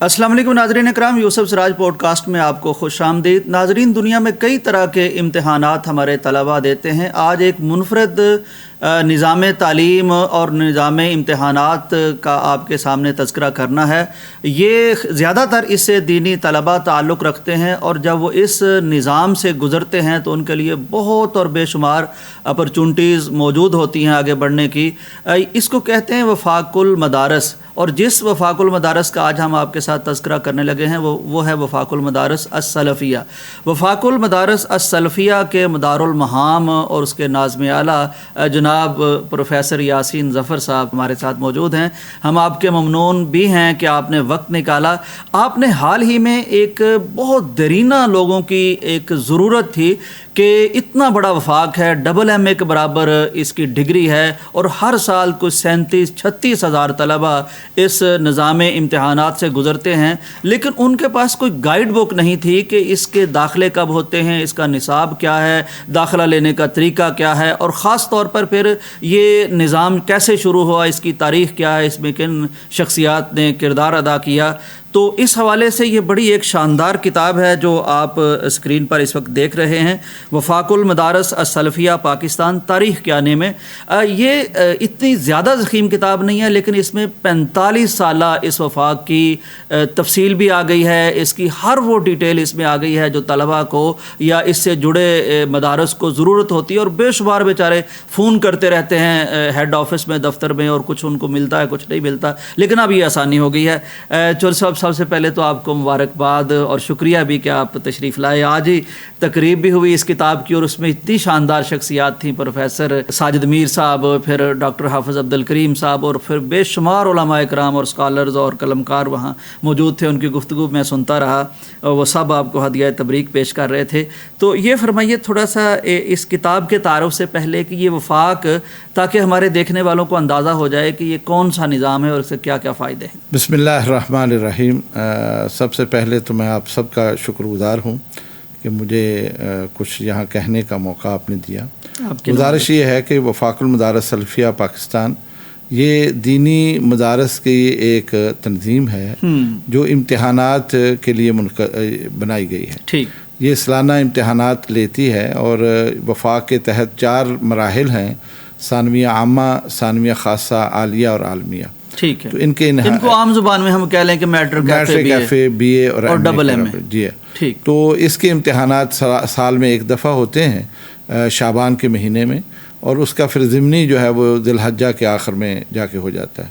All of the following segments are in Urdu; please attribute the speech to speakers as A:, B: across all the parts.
A: السلام علیکم ناظرین اکرام، یوسف سراج پوڈ کاسٹ میں آپ کو خوش آمدید۔ ناظرین، دنیا میں کئی طرح کے امتحانات ہمارے طلباء دیتے ہیں۔ آج ایک منفرد نظام تعلیم اور نظام امتحانات کا آپ کے سامنے تذکرہ کرنا ہے۔ یہ زیادہ تر اس سے دینی طلباء تعلق رکھتے ہیں، اور جب وہ اس نظام سے گزرتے ہیں تو ان کے لیے بہت اور بے شمار اپرچونٹیز موجود ہوتی ہیں آگے بڑھنے کی۔ اس کو کہتے ہیں وفاق المدارس، اور جس وفاق المدارس کا آج ہم آپ کے ساتھ تذکرہ کرنے لگے ہیں وہ ہے وفاق المدارس السلفیہ۔ وفاق المدارس السلفیہ کے مدار المہام اور اس کے ناظم اعلیٰ جناب پروفیسر یاسین ظفر صاحب ہمارے ساتھ موجود ہیں۔ ہم آپ کے ممنون بھی ہیں کہ آپ نے وقت نکالا۔ آپ نے حال ہی میں ایک بہت دیرینہ لوگوں کی ایک ضرورت تھی کہ اتنا بڑا وفاق ہے، ڈبل ایم اے کے برابر اس کی ڈگری ہے، اور ہر سال کچھ 37-36 ہزار طلباء اس نظام امتحانات سے گزرتے ہیں، لیکن ان کے پاس کوئی گائیڈ بک نہیں تھی کہ اس کے داخلے کب ہوتے ہیں، اس کا نصاب کیا ہے، داخلہ لینے کا طریقہ کیا ہے، اور خاص طور پر پھر یہ نظام کیسے شروع ہوا، اس کی تاریخ کیا ہے، اس میں کن شخصیات نے کردار ادا کیا۔ تو اس حوالے سے یہ بڑی ایک شاندار کتاب ہے جو آپ اسکرین پر اس وقت دیکھ رہے ہیں، وفاق المدارس السلفیہ پاکستان تاریخ کے آنے میں۔ یہ اتنی زیادہ ضخیم کتاب نہیں ہے، لیکن اس میں 45 سالہ اس وفاق کی تفصیل بھی آ گئی ہے، اس کی ہر وہ ڈیٹیل اس میں آ گئی ہے جو طلباء کو یا اس سے جڑے مدارس کو ضرورت ہوتی ہے، اور بے شمار بیچارے فون کرتے رہتے ہیں ہیڈ آفس میں، دفتر میں، اور کچھ ان کو ملتا ہے کچھ نہیں ملتا، لیکن اب یہ آسانی ہو گئی ہے۔ چور صاحب، سب سے پہلے تو آپ کو مبارکباد اور شکریہ بھی کہ آپ تشریف لائے۔ آج ہی تقریب بھی ہوئی اس کتاب کی، اور اس میں اتنی شاندار شخصیات تھیں، پروفیسر ساجد میر صاحب، پھر ڈاکٹر حافظ عبد الکریم صاحب، اور پھر بے شمار علماء اکرام اور اسکالرز اور قلمکار وہاں موجود تھے۔ ان کی گفتگو میں سنتا رہا، وہ سب آپ کو ہدیہ تبریک پیش کر رہے تھے۔ تو یہ فرمائیے تھوڑا سا اس کتاب کے تعارف سے پہلے کہ یہ وفاق، تاکہ ہمارے دیکھنے والوں کو اندازہ ہو جائے کہ یہ کون سا نظام ہے اور اس سے کیا کیا فائدے ہیں۔
B: بسم اللہ الرحمن الرحیم۔ سب سے پہلے تو میں آپ سب کا شکر گزار ہوں کہ مجھے کچھ یہاں کہنے کا موقع آپ نے دیا۔ گزارش یہ ہے کہ وفاق المدارس السلفیہ پاکستان یہ دینی مدارس کی ایک تنظیم ہے جو امتحانات کے لیے بنائی گئی ہے۔
A: ٹھیک،
B: یہ سالانہ امتحانات لیتی ہے، اور وفاق کے تحت 4 مراحل ہیں: ثانویہ عامہ، ثانویہ خاصہ، عالیہ اور عالمیہ۔
A: ٹھیک ہے،
B: تو ان
A: کو عام زبان میں ہم کہہ لیں کہ میٹرک کیفے،
B: بی اے اور
A: ڈبل ایم اے۔
B: جی
A: ٹھیک،
B: تو اس کے امتحانات سال میں ایک دفعہ ہوتے ہیں شعبان کے مہینے میں، اور اس کا پھر ضمنی جو ہے وہ ذی الحجہ کے آخر میں جا کے ہو جاتا ہے۔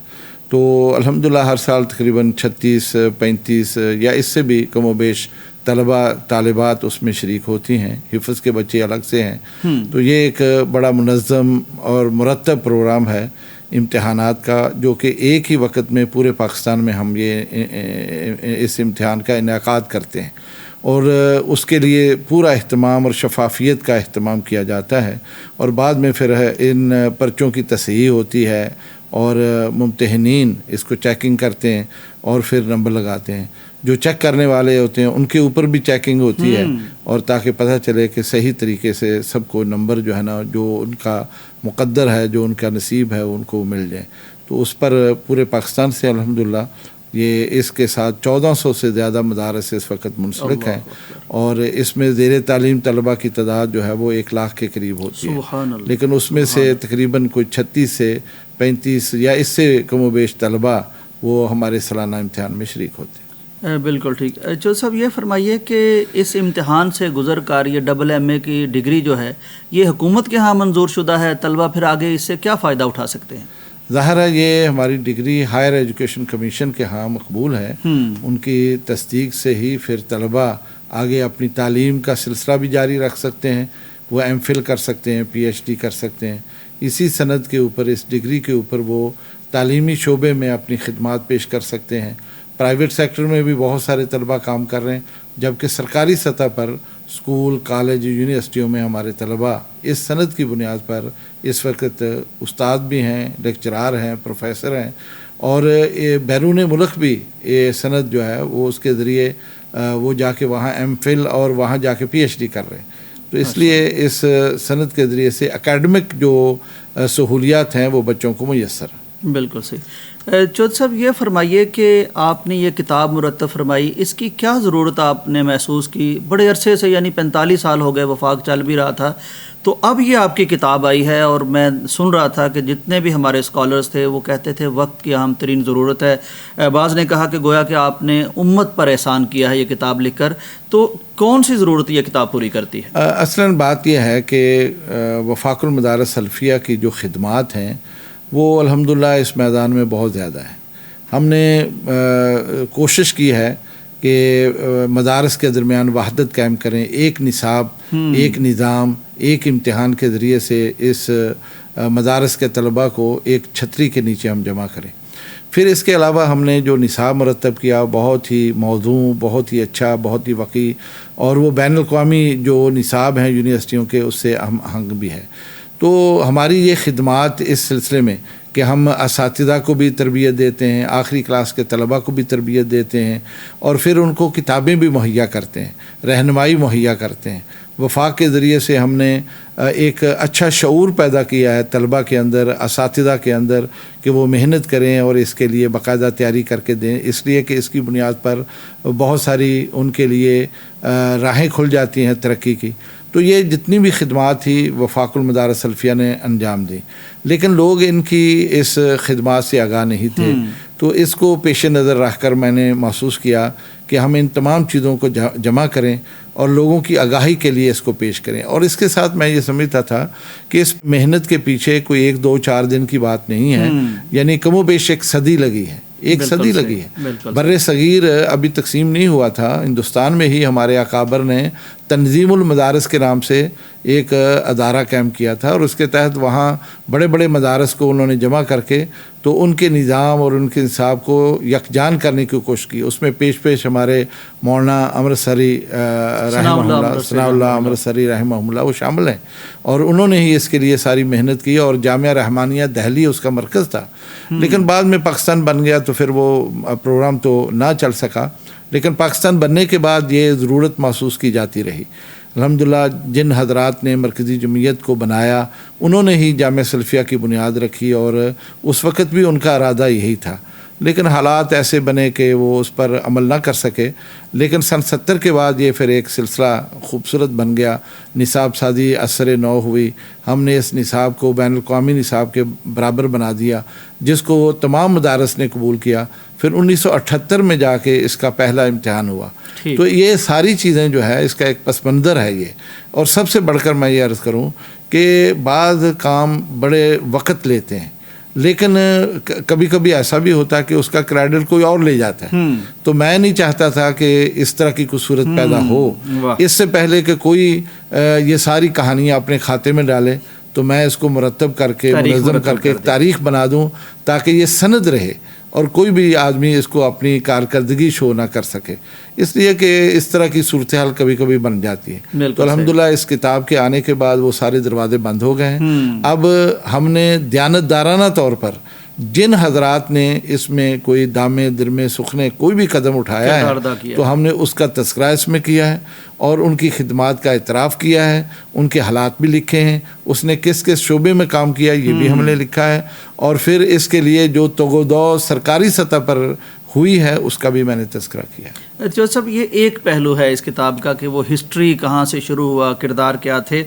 B: تو الحمدللہ ہر سال تقریباً 36-35 یا اس سے بھی کم و بیش طلباء طالبات اس میں شریک ہوتی ہیں۔ حفظ کے بچے الگ سے ہیں۔ تو یہ ایک بڑا منظم اور مرتب پروگرام ہے امتحانات کا، جو کہ ایک ہی وقت میں پورے پاکستان میں ہم اس امتحان کا انعقاد کرتے ہیں، اور اس کے لیے پورا اہتمام اور شفافیت کا اہتمام کیا جاتا ہے، اور بعد میں پھر ان پرچوں کی تصحیح ہوتی ہے، اور ممتحنین اس کو چیکنگ کرتے ہیں اور پھر نمبر لگاتے ہیں۔ جو چیک کرنے والے ہوتے ہیں ان کے اوپر بھی چیکنگ ہوتی ہے، اور تاکہ پتہ چلے کہ صحیح طریقے سے سب کو نمبر جو ہے نا، جو ان کا مقدر ہے، جو ان کا نصیب ہے، ان کو مل جائیں۔ تو اس پر پورے پاکستان سے الحمدللہ یہ اس کے ساتھ 1400 سے زیادہ مدارس اس وقت منسلک ہیں، اور اس میں زیر تعلیم طلباء کی تعداد جو ہے وہ 1 لاکھ کے قریب ہوتی ہے، لیکن اس میں سے تقریباً کوئی 36 سے 35 یا اس سے کم و بیش طلباء وہ ہمارے سالانہ امتحان میں شریک ہوتے ہیں۔
A: بالکل ٹھیک۔ جو صاحب یہ فرمائیے کہ اس امتحان سے گزر کر یہ ڈبل ایم اے کی ڈگری جو ہے یہ حکومت کے ہاں منظور شدہ ہے، طلباء پھر آگے اس سے کیا فائدہ اٹھا سکتے ہیں؟
B: ظاہر ہے یہ ہماری ڈگری ہائر ایجوکیشن کمیشن کے ہاں مقبول ہے، ان کی تصدیق سے ہی پھر طلباء آگے اپنی تعلیم کا سلسلہ بھی جاری رکھ سکتے ہیں، وہ ایم فل کر سکتے ہیں، پی ایچ ڈی کر سکتے ہیں۔ اسی سند کے اوپر، اس ڈگری کے اوپر وہ تعلیمی شعبے میں اپنی خدمات پیش کر سکتے ہیں۔ پرائیویٹ سیکٹر میں بھی بہت سارے طلباء کام کر رہے ہیں، جبکہ سرکاری سطح پر اسکول، کالج، یونیورسٹیوں میں ہمارے طلباء اس سند کی بنیاد پر اس وقت استاد بھی ہیں، لیکچرار ہیں، پروفیسر ہیں، اور بیرون ملک بھی یہ سند جو ہے وہ اس کے ذریعے وہ جا کے وہاں ایم فل اور وہاں جا کے پی ایچ ڈی کر رہے ہیں۔ تو اس لیے اس سند کے ذریعے سے اکیڈمک جو سہولیات ہیں وہ بچوں کو میسر ہیں۔
A: بالکل صحیح. چودھری صاحب یہ فرمائیے کہ آپ نے یہ کتاب مرتب فرمائی، اس کی کیا ضرورت آپ نے محسوس کی؟ بڑے عرصے سے یعنی 45 سال ہو گئے وفاق چل بھی رہا تھا، تو اب یہ آپ کی کتاب آئی ہے، اور میں سن رہا تھا کہ جتنے بھی ہمارے اسکالرز تھے وہ کہتے تھے وقت کی اہم ترین ضرورت ہے. بعض نے کہا کہ گویا کہ آپ نے امت پر احسان کیا ہے یہ کتاب لکھ کر. تو کون سی ضرورت یہ کتاب پوری کرتی ہے؟
B: اصلاً بات یہ ہے کہ وفاق المدارس سلفیہ کی جو خدمات ہیں وہ الحمدللہ اس میدان میں بہت زیادہ ہیں. ہم نے کوشش کی ہے کہ مدارس کے درمیان وحدت قائم کریں، ایک نصاب، ایک نظام، ایک امتحان کے ذریعے سے اس مدارس کے طلباء کو ایک چھتری کے نیچے ہم جمع کریں. پھر اس کے علاوہ ہم نے جو نصاب مرتب کیا بہت ہی موزوں، بہت ہی اچھا، بہت ہی وقی، اور وہ بین الاقوامی جو نصاب ہیں یونیورسٹیوں کے اس سے ہم ہنگ بھی ہے. تو ہماری یہ خدمات اس سلسلے میں کہ ہم اساتذہ کو بھی تربیت دیتے ہیں، آخری کلاس کے طلباء کو بھی تربیت دیتے ہیں، اور پھر ان کو کتابیں بھی مہیا کرتے ہیں، رہنمائی مہیا کرتے ہیں. وفاق کے ذریعے سے ہم نے ایک اچھا شعور پیدا کیا ہے طلباء کے اندر، اساتذہ کے اندر، کہ وہ محنت کریں اور اس کے لیے باقاعدہ تیاری کر کے دیں، اس لیے کہ اس کی بنیاد پر بہت ساری ان کے لیے راہیں کھل جاتی ہیں ترقی کی. تو یہ جتنی بھی خدمات تھی وفاق المدارس سلفیہ نے انجام دی، لیکن لوگ ان کی اس خدمات سے آگاہ نہیں تھے. تو اس کو پیش نظر رکھ کر میں نے محسوس کیا کہ ہم ان تمام چیزوں کو جمع کریں اور لوگوں کی آگاہی کے لیے اس کو پیش کریں. اور اس کے ساتھ میں یہ سمجھتا تھا کہ اس محنت کے پیچھے کوئی 1 2 4 دن کی بات نہیں ہے، یعنی کم و بیش ایک صدی لگی ہے، ایک صدی لگی ہے. بر صغیر ابھی تقسیم نہیں ہوا تھا، ہندوستان میں ہی ہمارے اکابر نے تنظیم المدارس کے نام سے ایک ادارہ قائم کیا تھا، اور اس کے تحت وہاں بڑے بڑے مدارس کو انہوں نے جمع کر کے تو ان کے نظام اور ان کے نصاب کو یکجان کرنے کی کوشش کی. اس میں پیش ہمارے مولانا امرتسری رحمہ اللہ، ثناء اللہ امرتسری رحمہ اللہ وہ شامل ہیں، اور انہوں نے ہی اس کے لیے ساری محنت کی. اور جامعہ رحمانیہ دہلی اس کا مرکز تھا، لیکن بعد میں پاکستان بن گیا تو پھر وہ پروگرام تو نہ چل سکا. لیکن پاکستان بننے کے بعد یہ ضرورت محسوس کی جاتی رہی. الحمدللہ جن حضرات نے مرکزی جمعیت کو بنایا انہوں نے ہی جامعہ سلفیہ کی بنیاد رکھی، اور اس وقت بھی ان کا ارادہ یہی تھا، لیکن حالات ایسے بنے کہ وہ اس پر عمل نہ کر سکے. لیکن سن 70 کے بعد یہ پھر ایک سلسلہ خوبصورت بن گیا. نصاب سازی اثر نو ہوئی، ہم نے اس نصاب کو بین الاقوامی نصاب کے برابر بنا دیا، جس کو تمام مدارس نے قبول کیا. پھر 1978 میں جا کے اس کا پہلا امتحان ہوا. تو یہ ساری چیزیں جو ہے اس کا ایک پس منظر ہے یہ. اور سب سے بڑھ کر میں یہ عرض کروں کہ بعض کام بڑے وقت لیتے ہیں، لیکن کبھی کبھی ایسا بھی ہوتا ہے کہ اس کا کریڈٹ کوئی اور لے جاتا ہے. تو میں نہیں چاہتا تھا کہ اس طرح کی کوئی صورت پیدا ہو. اس سے پہلے کہ کوئی یہ ساری کہانیاں اپنے کھاتے میں ڈالے تو میں اس کو مرتب کر کے منظم کر کے ایک تاریخ بنا دوں تاکہ یہ سند رہے اور کوئی بھی آدمی اس کو اپنی کارکردگی شو نہ کر سکے. اس لیے کہ اس طرح کی صورتحال کبھی کبھی بن جاتی ہے. تو الحمدللہ اس کتاب کے آنے کے بعد وہ سارے دروازے بند ہو گئے ہیں. اب ہم نے دیانتدارانہ طور پر جن حضرات نے اس میں کوئی دامے درمے سخنے کوئی بھی قدم اٹھایا ہے تو ہم نے اس کا تذکرہ اس میں کیا ہے، اور ان کی خدمات کا اعتراف کیا ہے، ان کے حالات بھی لکھے ہیں، اس نے کس کس شعبے میں کام کیا یہ بھی ہم نے لکھا ہے، اور پھر اس کے لیے جو توغدو سرکاری سطح پر ہوئی ہے اس کا بھی میں نے تذکرہ کیا ہے.
A: جو سب یہ ایک پہلو ہے اس کتاب کا کہ وہ ہسٹری کہاں سے شروع ہوا، کردار کیا تھے.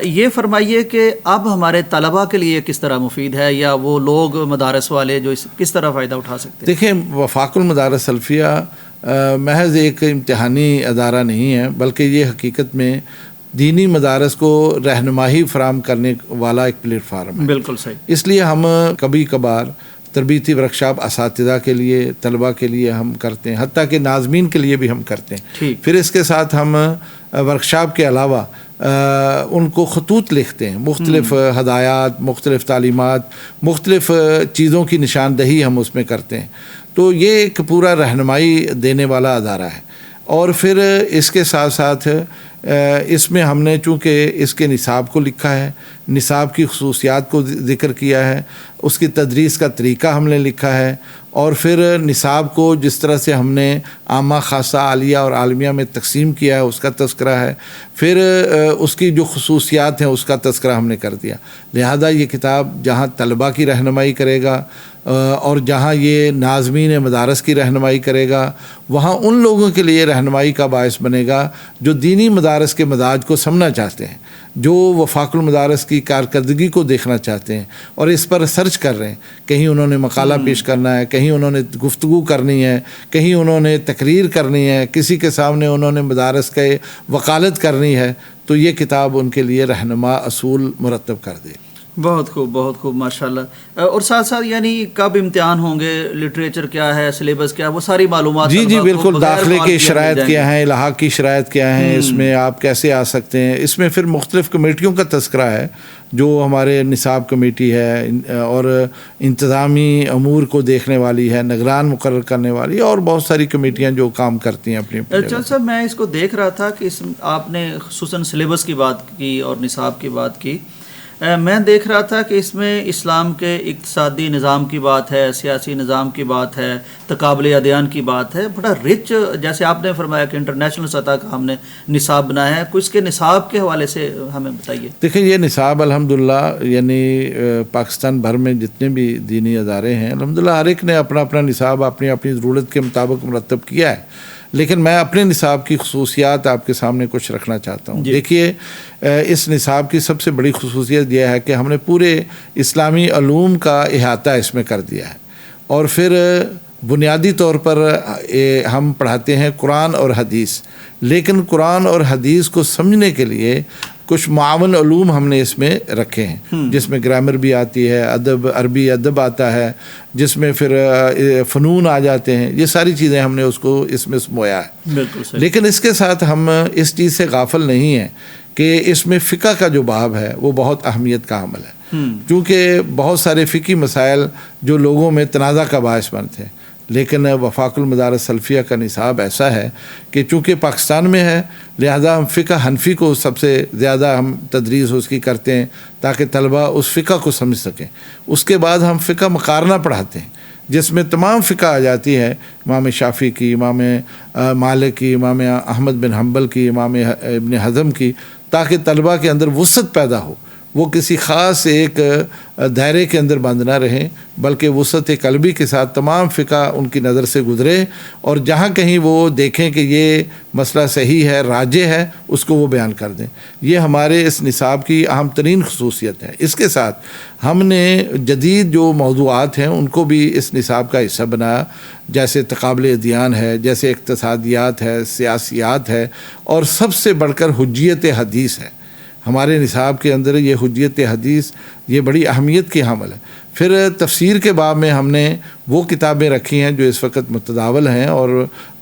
A: یہ فرمائیے کہ اب ہمارے طلباء کے لیے کس طرح مفید ہے، یا وہ لوگ مدارس والے جو کس طرح فائدہ اٹھا سکتے ہیں؟
B: دیکھیں، وفاق المدارس سلفیہ محض ایک امتحانی ادارہ نہیں ہے، بلکہ یہ حقیقت میں دینی مدارس کو رہنمائی فراہم کرنے والا ایک پلیٹ فارم ہے.
A: بالکل صحیح.
B: اس لیے ہم کبھی کبھار تربیتی ورکشاپ اساتذہ کے لیے، طلباء کے لیے ہم کرتے ہیں، حتیٰ کہ ناظمین کے لیے بھی ہم کرتے ہیں. پھر اس کے ساتھ ہم ورکشاپ کے علاوہ ان کو خطوط لکھتے ہیں، مختلف ہدایات، مختلف تعلیمات، مختلف چیزوں کی نشاندہی ہم اس میں کرتے ہیں. تو یہ ایک پورا رہنمائی دینے والا ادارہ ہے. اور پھر اس کے ساتھ ساتھ اس میں ہم نے چونکہ اس کے نصاب کو لکھا ہے، نصاب کی خصوصیات کو ذکر کیا ہے، اس کی تدریس کا طریقہ ہم نے لکھا ہے، اور پھر نصاب کو جس طرح سے ہم نے عامہ، خاصہ، عالیہ اور عالمیہ میں تقسیم کیا ہے اس کا تذکرہ ہے، پھر اس کی جو خصوصیات ہیں اس کا تذکرہ ہم نے کر دیا. لہذا یہ کتاب جہاں طلباء کی رہنمائی کرے گا، اور جہاں یہ ناظمین مدارس کی رہنمائی کرے گا وہاں ان لوگوں کے لیے رہنمائی کا باعث بنے گا جو دینی مدارس کے مزاج کو سمجھنا چاہتے ہیں، جو وفاق المدارس کی کارکردگی کو دیکھنا چاہتے ہیں اور اس پر سرچ کر رہے ہیں، کہیں انہوں نے مقالہ پیش کرنا ہے، کہیں انہوں نے گفتگو کرنی ہے، کہیں انہوں نے تقریر کرنی ہے، کسی کے سامنے انہوں نے مدارس کے وکالت کرنی ہے، تو یہ کتاب ان کے لیے رہنما اصول مرتب کر دے۔
A: بہت خوب ماشاءاللہ۔ اور ساتھ ساتھ یعنی کب امتحان ہوں گے، لٹریچر کیا ہے، سلیبس کیا ہے، وہ ساری معلومات
B: جی بالکل، داخلے کی شرائط کیا ہیں، الحاق کی شرائط کیا ہیں، اس میں آپ کیسے آ سکتے ہیں، اس میں پھر مختلف کمیٹیوں کا تذکرہ ہے جو ہمارے نصاب کمیٹی ہے اور انتظامی امور کو دیکھنے والی ہے، نگران مقرر کرنے والی ہے، اور بہت ساری کمیٹیاں جو کام کرتی ہیں اپنی۔
A: چل صاحب، میں اس کو دیکھ رہا تھا کہ آپ نے خصوصاً سلیبس کی بات کی اور نصاب کی بات کی، میں دیکھ رہا تھا کہ اس میں اسلام کے اقتصادی نظام کی بات ہے، سیاسی نظام کی بات ہے، تقابل ادیان کی بات ہے، بڑا رچ، جیسے آپ نے فرمایا کہ انٹرنیشنل سطح کا ہم نے نصاب بنایا ہے، کچھ کے نصاب کے حوالے سے ہمیں بتائیے۔
B: دیکھیں، یہ نصاب الحمدللہ یعنی پاکستان بھر میں جتنے بھی دینی ادارے ہیں الحمدللہ ہر ایک نے اپنا اپنا نصاب اپنی اپنی ضرورت کے مطابق مرتب کیا ہے، لیکن میں اپنے نصاب کی خصوصیات آپ کے سامنے کچھ رکھنا چاہتا ہوں۔ دیکھیے، اس نصاب کی سب سے بڑی خصوصیت یہ ہے کہ ہم نے پورے اسلامی علوم کا احاطہ اس میں کر دیا ہے، اور پھر بنیادی طور پر ہم پڑھاتے ہیں قرآن اور حدیث، لیکن قرآن اور حدیث کو سمجھنے کے لیے کچھ معاون علوم ہم نے اس میں رکھے ہیں، جس میں گرامر بھی آتی ہے، ادب، عربی ادب آتا ہے، جس میں پھر فنون آ جاتے ہیں، یہ ساری چیزیں ہم نے اس کو اس میں سمویا ہے۔
A: بالکل صحیح۔
B: لیکن اس کے ساتھ ہم اس چیز سے غافل نہیں ہیں کہ اس میں فقہ کا جو باب ہے وہ بہت اہمیت کا عمل ہے، کیونکہ بہت سارے فقہی مسائل جو لوگوں میں تنازع کا باعث بنتے ہیں، لیکن وفاق المدارس سلفیہ کا نصاب ایسا ہے کہ چونکہ پاکستان میں ہے لہذا ہم فقہ حنفی کو سب سے زیادہ ہم تدریس اس کی کرتے ہیں تاکہ طلبہ اس فقہ کو سمجھ سکیں۔ اس کے بعد ہم فقہ مقارنہ پڑھاتے ہیں جس میں تمام فقہ آ جاتی ہے، امام شافعی کی، امام مالک کی، امام احمد بن حنبل کی، امام ابن حزم کی، تاکہ طلبہ کے اندر وسعت پیدا ہو، وہ کسی خاص ایک دائرے کے اندر بند نہ رہیں بلکہ وسعت قلبی کے ساتھ تمام فقہ ان کی نظر سے گزرے، اور جہاں کہیں وہ دیکھیں کہ یہ مسئلہ صحیح ہے، راجح ہے، اس کو وہ بیان کر دیں۔ یہ ہمارے اس نصاب کی اہم ترین خصوصیت ہے۔ اس کے ساتھ ہم نے جدید جو موضوعات ہیں ان کو بھی اس نصاب کا حصہ بنایا، جیسے تقابل ادیان ہے، جیسے اقتصادیات ہے، سیاسیات ہے، اور سب سے بڑھ کر حجیت حدیث ہے۔ ہمارے نصاب کے اندر یہ حجیت حدیث یہ بڑی اہمیت کی حامل ہے۔ پھر تفسیر کے باب میں ہم نے وہ کتابیں رکھی ہیں جو اس وقت متداول ہیں اور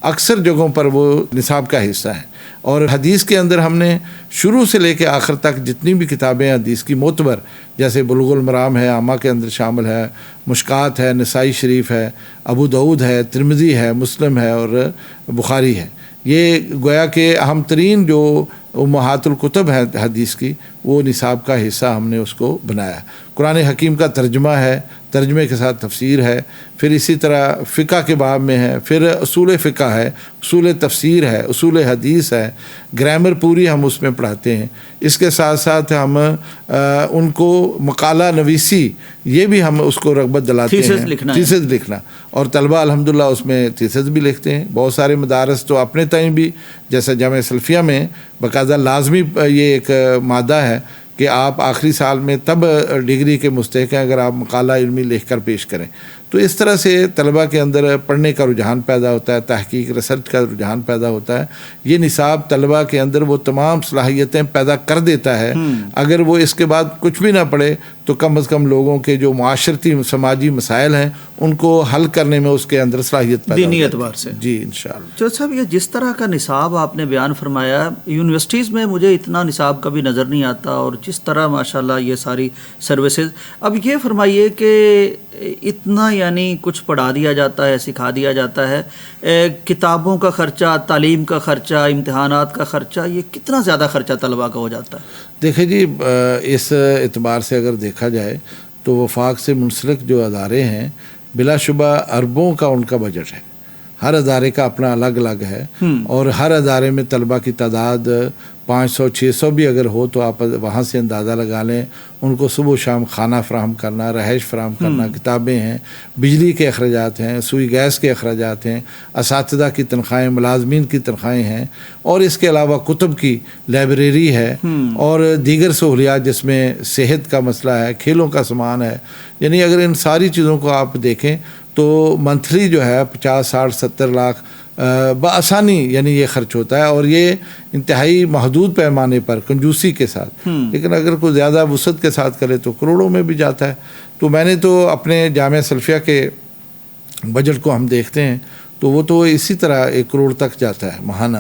B: اکثر جگہوں پر وہ نصاب کا حصہ ہیں، اور حدیث کے اندر ہم نے شروع سے لے کے آخر تک جتنی بھی کتابیں حدیث کی معتبر، جیسے بلوغ المرام ہے، عامہ کے اندر شامل ہے، مشکات ہے، نسائی شریف ہے، ابو داؤد ہے، ترمذی ہے، مسلم ہے اور بخاری ہے، یہ گویا کہ اہم ترین جو امہات الکتب ہے حدیث کی، وہ نصاب کا حصہ ہم نے اس کو بنایا۔ قرآن حکیم کا ترجمہ ہے، ترجمے کے ساتھ تفسیر ہے، پھر اسی طرح فقہ کے باب میں ہے، پھر اصول فقہ ہے، اصول تفسیر ہے، اصول حدیث ہے، گرامر پوری ہم اس میں پڑھاتے ہیں۔ اس کے ساتھ ساتھ ہم ان کو مقالہ نویسی، یہ بھی ہم اس کو رغبت دلاتے ہیں، تھیسس لکھنا، اور طلبہ الحمدللہ اس میں تھیسس بھی لکھتے ہیں۔ بہت سارے مدارس تو اپنے تئیں بھی، جیسے جامعہ سلفیہ میں باقاعدہ لازمی یہ ایک مادہ ہے کہ آپ آخری سال میں تب ڈگری کے مستحق ہیں اگر آپ مقالہ علمی لکھ کر پیش کریں۔ تو اس طرح سے طلبہ کے اندر پڑھنے کا رجحان پیدا ہوتا ہے، تحقیق رسرچ کا رجحان پیدا ہوتا ہے۔ یہ نصاب طلبہ کے اندر وہ تمام صلاحیتیں پیدا کر دیتا ہے، اگر وہ اس کے بعد کچھ بھی نہ پڑھے تو کم از کم لوگوں کے جو معاشرتی سماجی مسائل ہیں ان کو حل کرنے میں اس کے اندر صلاحیت پیدا
A: دینی اعتبار سے۔
B: جی انشاءاللہ۔
A: چودھری صاحب، یہ جس طرح کا نصاب آپ نے بیان فرمایا، یونیورسٹیز میں مجھے اتنا نصاب کبھی نظر نہیں آتا، اور جس طرح ماشاءاللہ یہ ساری سروسز، اب یہ فرمائیے کہ اتنا یعنی کچھ پڑھا دیا جاتا ہے، سکھا دیا جاتا ہے، کتابوں کا خرچہ، تعلیم کا خرچہ، امتحانات کا خرچہ، یہ کتنا زیادہ خرچہ طلباء کا ہو جاتا ہے؟
B: دیکھیں جی، اس اعتبار سے اگر دیکھا جائے تو وفاق سے منسلک جو ادارے ہیں بلا شبہ اربوں کا ان کا بجٹ ہے۔ ہر ادارے کا اپنا الگ الگ ہے، اور ہر ادارے میں طلبہ کی تعداد 500-600 بھی اگر ہو تو آپ وہاں سے اندازہ لگا لیں. ان کو صبح و شام کھانا فراہم کرنا، رہائش فراہم کرنا، کتابیں ہیں، بجلی کے اخراجات ہیں، سوئی گیس کے اخراجات ہیں، اساتذہ کی تنخواہیں، ملازمین کی تنخواہیں ہیں، اور اس کے علاوہ کتب کی لائبریری ہے، اور دیگر سہولیات جس میں صحت کا مسئلہ ہے، کھیلوں کا سامان ہے. یعنی اگر ان ساری چیزوں کو آپ دیکھیں تو منتھلی جو ہے 50-60-70 لاکھ بآسانی یعنی یہ خرچ ہوتا ہے، اور یہ انتہائی محدود پیمانے پر کنجوسی کے ساتھ. لیکن اگر کوئی زیادہ وسعت کے ساتھ کرے تو کروڑوں میں بھی جاتا ہے. تو میں نے تو اپنے جامعہ سلفیہ کے بجٹ کو ہم دیکھتے ہیں تو وہ تو اسی طرح 1 کروڑ تک جاتا ہے ماہانہ.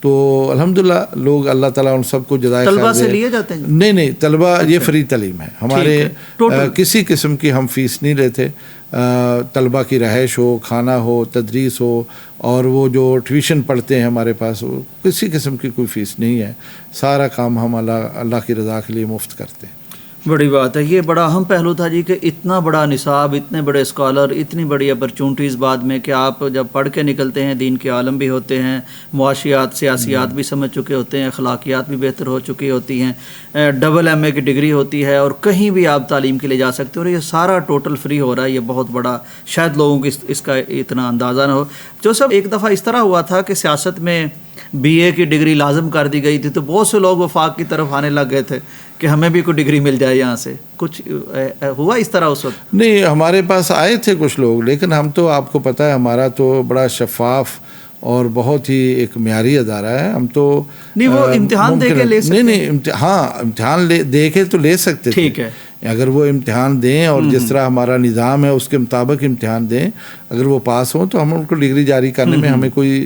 B: تو الحمدللہ لوگ اللہ تعالیٰ ان سب کو جزائے خیر دے.
A: طلبہ سے لیے جاتے ہیں؟
B: نہیں طلبہ یہ فری تعلیم ہے ہمارے، کسی قسم کی ہم فیس نہیں لیتے. طلبہ کی رہائش ہو، کھانا ہو، تدریس ہو، اور وہ جو ٹیوشن پڑھتے ہیں ہمارے پاس، کسی قسم کی کوئی فیس نہیں ہے. سارا کام ہم اللہ کی رضا کے لیے مفت کرتے ہیں.
A: بڑی بات ہے. یہ بڑا اہم پہلو تھا جی کہ اتنا بڑا نصاب، اتنے بڑے اسکالر، اتنی بڑی اپرچونٹیز بعد میں کہ آپ جب پڑھ کے نکلتے ہیں دین کے عالم بھی ہوتے ہیں، معاشیات سیاسیات بھی سمجھ چکے ہوتے ہیں، اخلاقیات بھی بہتر ہو چکی ہوتی ہیں، ڈبل ایم اے کی ڈگری ہوتی ہے، اور کہیں بھی آپ تعلیم کے لیے جا سکتے ہیں، اور یہ سارا ٹوٹل فری ہو رہا ہے. یہ بہت بڑا، شاید لوگوں کو اس کا اتنا اندازہ نہ ہو. جو سب ایک دفعہ اس طرح ہوا تھا کہ سیاست میں بی اے کی ڈگری لازم کر دی گئی تھی تو بہت سے لوگ وفاق کی طرف آنے لگ گئے تھے کہ ہمیں بھی کوئی ڈگری مل جائے یہاں سے. کچھ ہوا اس طرح اس وقت؟
B: نہیں، ہمارے پاس آئے تھے کچھ لوگ، لیکن ہم تو آپ کو پتہ ہے ہمارا تو بڑا شفاف اور بہت ہی ایک معیاری ادارہ ہے. ہم تو
A: نہیں، وہ امتحان دے کے لے سکتے؟
B: نہیں، امتحان دے کے تو لے سکتے تھے.
A: ٹھیک ہے،
B: اگر وہ امتحان دیں اور جس طرح ہمارا نظام ہے اس کے مطابق امتحان دیں، اگر وہ پاس ہوں تو ہم ان کو ڈگری جاری کرنے میں ہمیں کوئی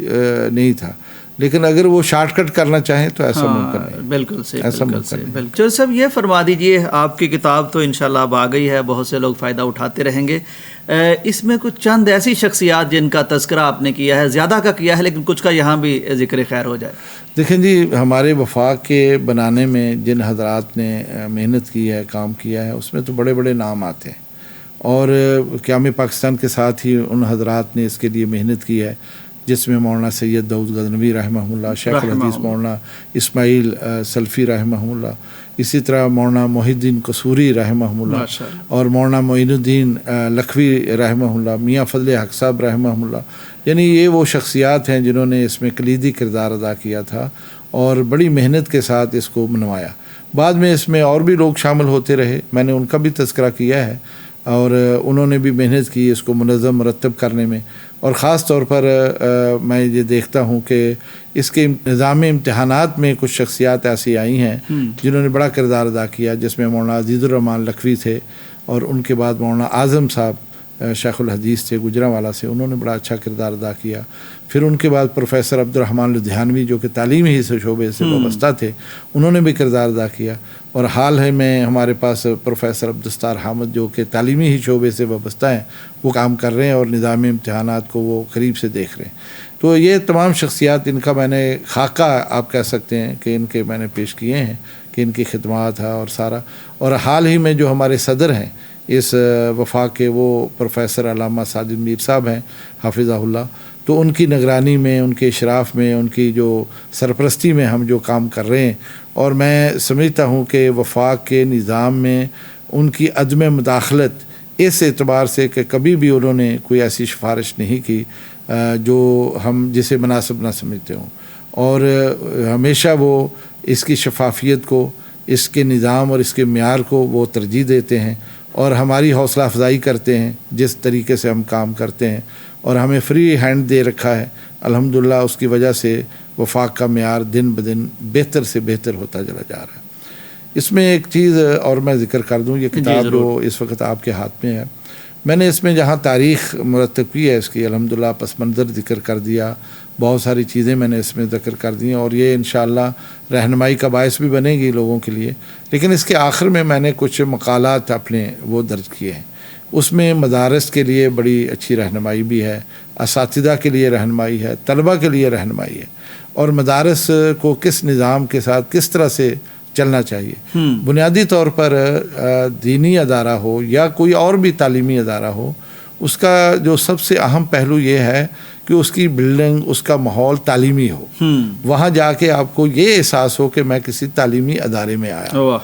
B: نہیں تھا. لیکن اگر وہ شارٹ کٹ کرنا چاہیں تو ایسا ممکن نہیں.
A: بالکل صحیح، بالکل صحیح. چلو صاحب یہ فرما دیجئے، آپ کی کتاب تو انشاءاللہ اب آ گئی ہے، بہت سے لوگ فائدہ اٹھاتے رہیں گے. اس میں کچھ چند ایسی شخصیات جن کا تذکرہ آپ نے کیا ہے، زیادہ کا کیا ہے لیکن کچھ کا یہاں بھی ذکر خیر ہو جائے.
B: دیکھیں جی، ہمارے وفاق کے بنانے میں جن حضرات نے محنت کی ہے، کام کیا ہے، اس میں تو بڑے بڑے نام آتے ہیں، اور قیام پاکستان کے ساتھ ہی ان حضرات نے اس کے لیے محنت کی ہے، جس میں مولانا سید داؤد غزنوی رحمہ اللہ، شیخ الحدیث مولانا اسماعیل سلفی رحمہ اللہ، اسی طرح مولانا محی الدین قصوری رحمہ اللہ، اور مولانا معین الدین لکھوی رحمہ اللہ، میاں فضل حق صاحب رحمہ اللہ. یعنی یہ وہ شخصیات ہیں جنہوں نے اس میں کلیدی کردار ادا کیا تھا اور بڑی محنت کے ساتھ اس کو منوایا. بعد میں اس میں اور بھی لوگ شامل ہوتے رہے، میں نے ان کا بھی تذکرہ کیا ہے، اور انہوں نے بھی محنت کی اس کو منظم مرتب کرنے میں. اور خاص طور پر میں یہ دیکھتا ہوں کہ اس کے نظام امتحانات میں کچھ شخصیات ایسی آئی ہیں جنہوں نے بڑا کردار ادا کیا، جس میں مولانا عزیز الرحمان لکھوی تھے، اور ان کے بعد مولانا اعظم صاحب شیخ الحدیث تھے گجرانوالہ سے، انہوں نے بڑا اچھا کردار ادا کیا. پھر ان کے بعد پروفیسر عبدالرحمن لدھیانوی جو کہ تعلیمی ہی سے شعبے سے وابستہ تھے، انہوں نے بھی کردار ادا کیا. اور حال ہی میں ہمارے پاس پروفیسر عبدالستار حامد جو کہ تعلیمی ہی شعبے سے وابستہ ہیں، وہ کام کر رہے ہیں اور نظام امتحانات کو وہ قریب سے دیکھ رہے ہیں. تو یہ تمام شخصیات، ان کا میں نے خاکہ آپ کہہ سکتے ہیں کہ ان کے میں نے پیش کیے ہیں کہ ان کی خدمات ہے اور سارا. اور حال ہی میں جو ہمارے صدر ہیں اس وفاق کے، وہ پروفیسر علامہ ساجد میر صاحب ہیں حافظہ اللہ. تو ان کی نگرانی میں، ان کے اشراف میں، ان کی جو سرپرستی میں ہم جو کام کر رہے ہیں، اور میں سمجھتا ہوں کہ وفاق کے نظام میں ان کی عدم مداخلت اس اعتبار سے کہ کبھی بھی انہوں نے کوئی ایسی سفارش نہیں کی جو ہم جسے مناسب نہ سمجھتے ہوں، اور ہمیشہ وہ اس کی شفافیت کو، اس کے نظام اور اس کے معیار کو وہ ترجیح دیتے ہیں، اور ہماری حوصلہ افزائی کرتے ہیں جس طریقے سے ہم کام کرتے ہیں، اور ہمیں فری ہینڈ دے رکھا ہے. الحمدللہ اس کی وجہ سے وفاق کا معیار دن بدن بہتر سے بہتر ہوتا چلا جا رہا ہے. اس میں ایک چیز اور میں ذکر کر دوں، یہ کتاب جو اس وقت آپ کے ہاتھ میں ہے، میں نے اس میں جہاں تاریخ مرتب کی ہے اس کی، الحمدللہ پس منظر ذکر کر دیا، بہت ساری چیزیں میں نے اس میں ذکر کر دی، اور یہ انشاءاللہ رہنمائی کا باعث بھی بنے گی لوگوں کے لیے. لیکن اس کے آخر میں نے کچھ مقالات اپنے وہ درج کیے ہیں. اس میں مدارس کے لیے بڑی اچھی رہنمائی بھی ہے، اساتذہ کے لیے رہنمائی ہے، طلبہ کے لیے رہنمائی ہے، اور مدارس کو کس نظام کے ساتھ کس طرح سے چلنا چاہیے. بنیادی طور پر دینی ادارہ ہو یا کوئی اور بھی تعلیمی ادارہ ہو، اس کا جو سب سے اہم پہلو یہ ہے کہ اس کی بلڈنگ، اس کا ماحول تعلیمی ہو. وہاں جا کے آپ کو یہ احساس ہو کہ میں کسی تعلیمی ادارے میں آیا.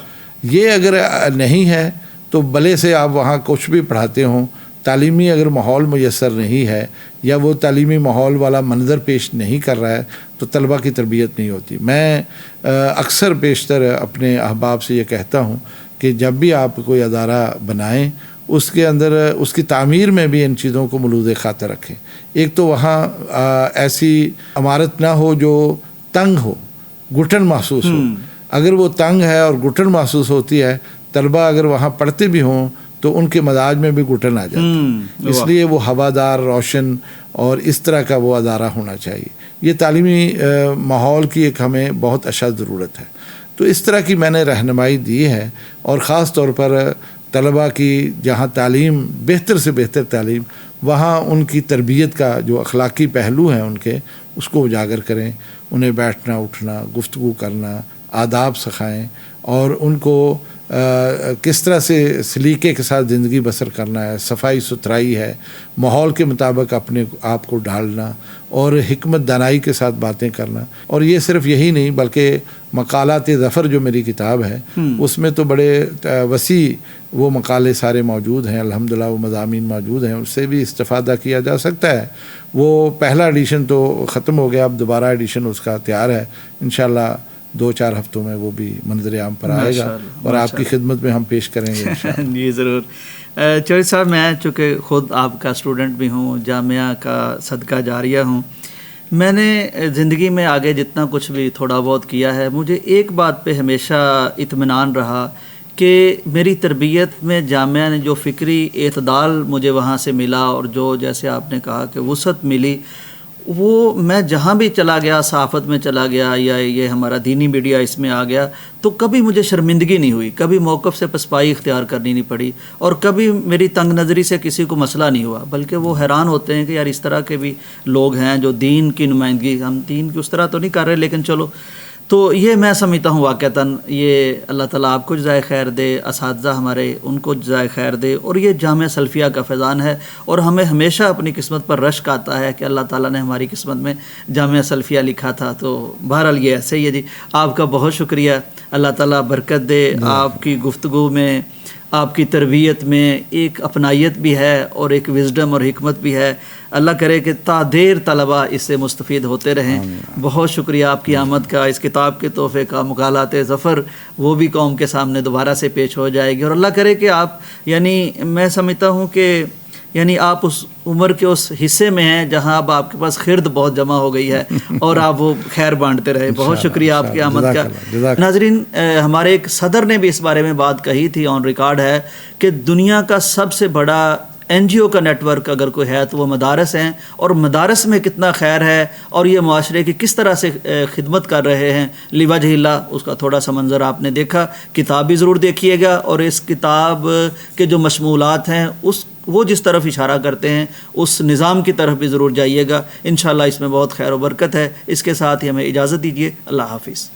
B: یہ اگر نہیں ہے تو بھلے سے آپ وہاں کچھ بھی پڑھاتے ہوں، تعلیمی اگر ماحول میسر نہیں ہے یا وہ تعلیمی ماحول والا منظر پیش نہیں کر رہا ہے تو طلبہ کی تربیت نہیں ہوتی. میں اکثر بیشتر اپنے احباب سے یہ کہتا ہوں کہ جب بھی آپ کوئی ادارہ بنائیں اس کے اندر اس کی تعمیر میں بھی ان چیزوں کو ملوذ خاطر رکھیں. ایک تو وہاں ایسی عمارت نہ ہو جو تنگ ہو، گھٹن محسوس ہو. اگر وہ تنگ ہے اور گھٹن محسوس ہوتی ہے، طلبہ اگر وہاں پڑھتے بھی ہوں تو ان کے مزاج میں بھی گھٹن آ جاتی ہے. اس لیے وہ ہوادار، روشن اور اس طرح کا وہ ادارہ ہونا چاہیے. یہ تعلیمی ماحول کی ایک ہمیں بہت اشد ضرورت ہے. تو اس طرح کی میں نے رہنمائی دی ہے، اور خاص طور پر طلبہ کی جہاں تعلیم، بہتر سے بہتر تعلیم، وہاں ان کی تربیت کا جو اخلاقی پہلو ہیں ان کے، اس کو اجاگر کریں. انہیں بیٹھنا اٹھنا، گفتگو کرنا، آداب سکھائیں، اور ان کو کس طرح سے سلیقے کے ساتھ زندگی بسر کرنا ہے، صفائی ستھرائی ہے، ماحول کے مطابق اپنے آپ کو ڈھالنا، اور حکمت دانائی کے ساتھ باتیں کرنا. اور یہ صرف یہی نہیں بلکہ مقالات ظفر جو میری کتاب ہے اس میں تو بڑے وسیع وہ مقالے سارے موجود ہیں. الحمدللہ وہ مضامین موجود ہیں، اس سے بھی استفادہ کیا جا سکتا ہے. وہ پہلا ایڈیشن تو ختم ہو گیا، اب دوبارہ ایڈیشن اس کا تیار ہے. انشاءاللہ 2-4 ہفتوں میں وہ بھی منظر عام پر آئے گا اور آپ کی خدمت میں ہم پیش کریں گے انشاءاللہ.
A: جی ضرور. چودھری صاحب، میں چونکہ خود آپ کا اسٹوڈنٹ بھی ہوں، جامعہ کا صدقہ جاریہ ہوں، میں نے زندگی میں آگے جتنا کچھ بھی تھوڑا بہت کیا ہے، مجھے ایک بات پہ ہمیشہ اطمینان رہا کہ میری تربیت میں جامعہ نے جو فکری اعتدال مجھے وہاں سے ملا، اور جو جیسے آپ نے کہا کہ وسعت ملی، وہ میں جہاں بھی چلا گیا، صحافت میں چلا گیا یا یہ ہمارا دینی میڈیا اس میں آ گیا، تو کبھی مجھے شرمندگی نہیں ہوئی، کبھی موقف سے پسپائی اختیار کرنی نہیں پڑی، اور کبھی میری تنگ نظری سے کسی کو مسئلہ نہیں ہوا. بلکہ وہ حیران ہوتے ہیں کہ یار اس طرح کے بھی لوگ ہیں جو دین کی نمائندگی، ہم دین کی اس طرح تو نہیں کر رہے لیکن چلو. تو یہ میں سمجھتا ہوں واقعتاً یہ اللہ تعالیٰ آپ کو جزائے خیر دے، اساتذہ ہمارے ان کو جزائے خیر دے، اور یہ جامعہ سلفیہ کا فیضان ہے. اور ہمیں ہمیشہ اپنی قسمت پر رشک آتا ہے کہ اللہ تعالیٰ نے ہماری قسمت میں جامعہ سلفیہ لکھا تھا. تو بہرحال یہ ایسے ہی ہے. جی آپ کا بہت شکریہ، اللہ تعالیٰ برکت دے. آپ کی گفتگو میں، آپ کی تربیت میں ایک اپنائیت بھی ہے اور ایک وزڈم اور حکمت بھی ہے. اللہ کرے کہ تا دیر طلبہ اس سے مستفید ہوتے رہیں. بہت شکریہ آپ کی آمد کا، اس کتاب کے تحفے کا. مقالات ظفر وہ بھی قوم کے سامنے دوبارہ سے پیش ہو جائے گی. اور اللہ کرے کہ آپ، یعنی میں سمجھتا ہوں کہ یعنی آپ اس عمر کے اس حصے میں ہیں جہاں اب آپ کے پاس خرد بہت جمع ہو گئی ہے اور آپ وہ خیر بانٹتے رہے. بہت شکریہ آپ کی آمد کا. ناظرین، ہمارے ایک صدر نے بھی اس بارے میں بات کہی تھی، آن ریکارڈ ہے، کہ دنیا کا سب سے بڑا این جی او کا نیٹ ورک اگر کوئی ہے تو وہ مدارس ہیں، اور مدارس میں کتنا خیر ہے اور یہ معاشرے کی کس طرح سے خدمت کر رہے ہیں لوجہ اللہ. اس کا تھوڑا سا منظر آپ نے دیکھا. کتاب بھی ضرور دیکھیے گا، اور اس کتاب کے جو مشمولات ہیں وہ جس طرف اشارہ کرتے ہیں اس نظام کی طرف بھی ضرور جائیے گا. انشاءاللہ اس میں بہت خیر و برکت ہے. اس کے ساتھ ہی ہمیں اجازت دیجیے. اللہ حافظ.